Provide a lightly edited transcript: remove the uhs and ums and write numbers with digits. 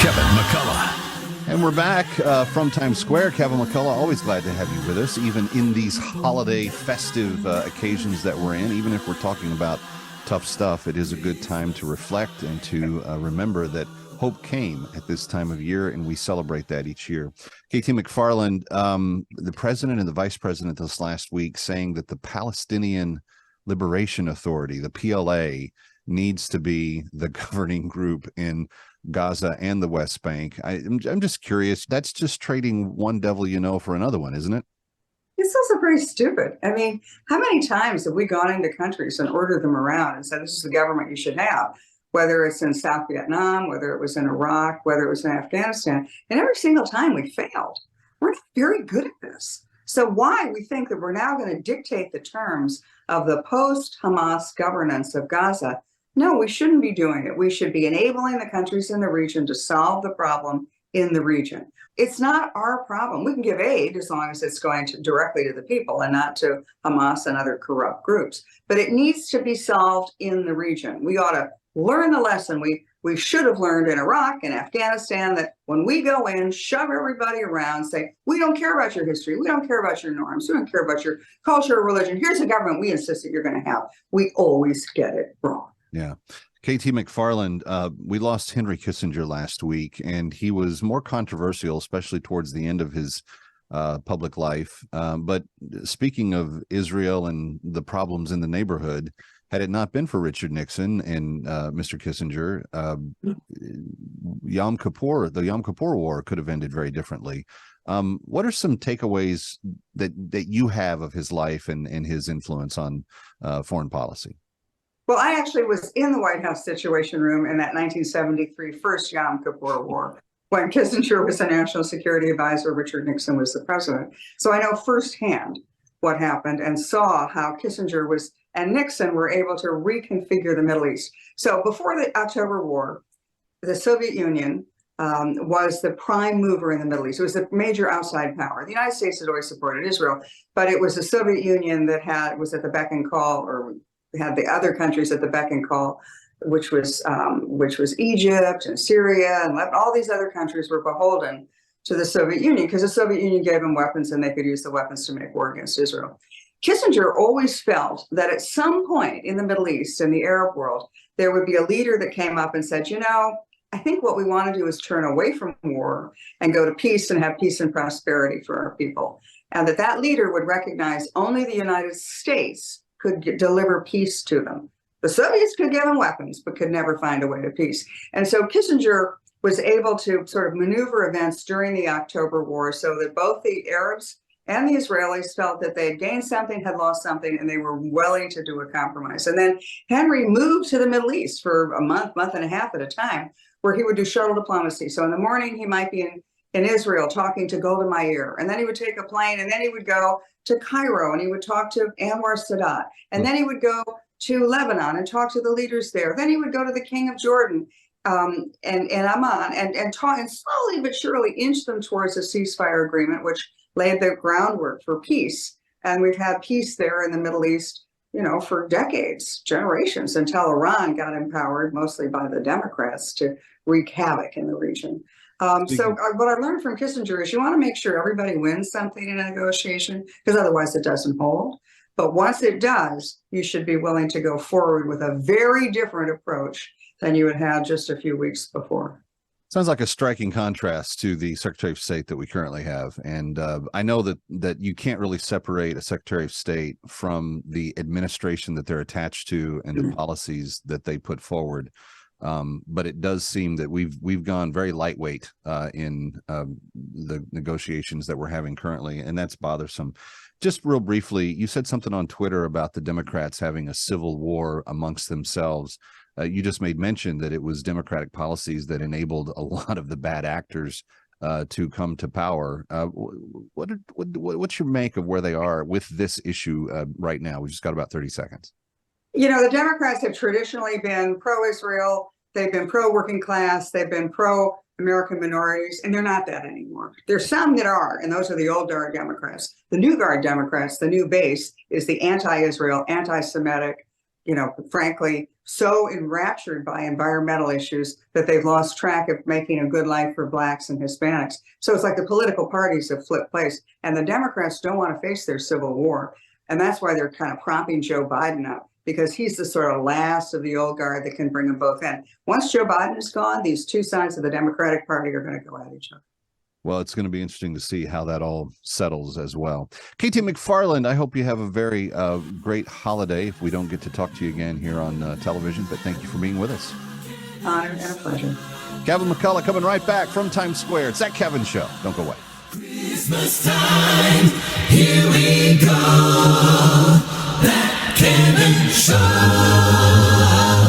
Kevin McCullough. And we're back from Times Square. Kevin McCullough, always glad to have you with us, even in these holiday festive occasions that we're in. Even if we're talking about tough stuff, it is a good time to reflect and to remember that hope came at this time of year, and we celebrate that each year. KT McFarland, the president and the vice president this last week saying that the Palestinian Liberation Authority, the PLA, needs to be the governing group in Gaza and the West Bank. I'm just curious. That's just trading one devil you know for another one, isn't it? It's also pretty stupid. I mean, how many times have we gone into countries and ordered them around and said, this is the government you should have, whether it's in South Vietnam, whether it was in Iraq, whether it was in Afghanistan, and every single time we failed. We're not very good at this. So why we think that we're now going to dictate the terms of the post-Hamas governance of Gaza? No, we shouldn't be doing it. We should be enabling the countries in the region to solve the problem in the region. It's not our problem. We can give aid as long as it's going directly to the people and not to Hamas and other corrupt groups. But it needs to be solved in the region. We ought to learn the lesson we should have learned in Iraq and Afghanistan, that when we go in, shove everybody around, say, we don't care about your history, we don't care about your norms, we don't care about your culture or religion. Here's a government we insist that you're going to have. We always get it wrong. Yeah. KT McFarland, we lost Henry Kissinger last week, and he was more controversial, especially towards the end of his public life. But speaking of Israel and the problems in the neighborhood, had it not been for Richard Nixon and Mr. Kissinger, the Yom Kippur War could have ended very differently. What are some takeaways that you have of his life and his influence on foreign policy? Well, I actually was in the White House Situation Room in that 1973 first Yom Kippur War, when Kissinger was the National Security Advisor, Richard Nixon was the president. So I know firsthand what happened and saw how Kissinger and Nixon were able to reconfigure the Middle East. So before the October War, the Soviet Union was the prime mover in the Middle East. It was a major outside power. The United States had always supported Israel, but it was the Soviet Union that was at the beck and call, or had the other countries at the beck and call, which was Egypt and Syria and Lebanon. All these other countries were beholden to the Soviet Union because the Soviet Union gave them weapons and they could use the weapons to make war against Israel. Kissinger always felt that at some point in the Middle East and the Arab world, there would be a leader that came up and said, I think what we want to do is turn away from war and go to peace and have peace and prosperity for our people. And that leader would recognize only the United States could deliver peace to them. The Soviets could give them weapons, but could never find a way to peace. And so Kissinger was able to sort of maneuver events during the October War so that both the Arabs and the Israelis felt that they had gained something, had lost something, and they were willing to do a compromise. And then Henry moved to the Middle East for a month and a half at a time, where he would do shuttle diplomacy. So in the morning, he might be in Israel talking to Golda Meir, and then he would take a plane, and then he would go to Cairo, and he would talk to Anwar Sadat, and then he would go to Lebanon and talk to the leaders there. Then he would go to the King of Jordan and Amman and talk, and slowly but surely inch them towards a ceasefire agreement, which laid the groundwork for peace. And we've had peace there in the Middle East, for decades, generations, until Iran got empowered, mostly by the Democrats, to wreak havoc in the region. So what I learned from Kissinger is you want to make sure everybody wins something in a negotiation, because otherwise it doesn't hold. But once it does, you should be willing to go forward with a very different approach than you had had just a few weeks before. Sounds like a striking contrast to the Secretary of State that we currently have. And I know that you can't really separate a Secretary of State from the administration that they're attached to and the policies that they put forward. But it does seem that we've gone very lightweight in the negotiations that we're having currently, and that's bothersome. Just real briefly, you said something on Twitter about the Democrats having a civil war amongst themselves. You just made mention that it was Democratic policies that enabled a lot of the bad actors to come to power. What's your make of where they are with this issue right now? We've just got about 30 seconds. The Democrats have traditionally been pro-Israel. They've been pro-working class. They've been pro-American minorities, and they're not that anymore. There's some that are, and those are the old guard Democrats. The new guard Democrats, the new base, is the anti-Israel, anti-Semitic, frankly, so enraptured by environmental issues that they've lost track of making a good life for Blacks and Hispanics. So it's like the political parties have flipped place, and the Democrats don't want to face their civil war. And that's why they're kind of propping Joe Biden up, because he's the sort of last of the old guard that can bring them both in. Once Joe Biden is gone, these two sides of the Democratic Party are going to go at each other. Well, it's going to be interesting to see how that all settles as well. KT McFarland, I hope you have a very great holiday if we don't get to talk to you again here on television, but thank you for being with us. Honor and a pleasure. Kevin McCullough coming right back from Times Square. It's That Kevin Show. Don't go away. Christmas time, here we go. That Kevin Show.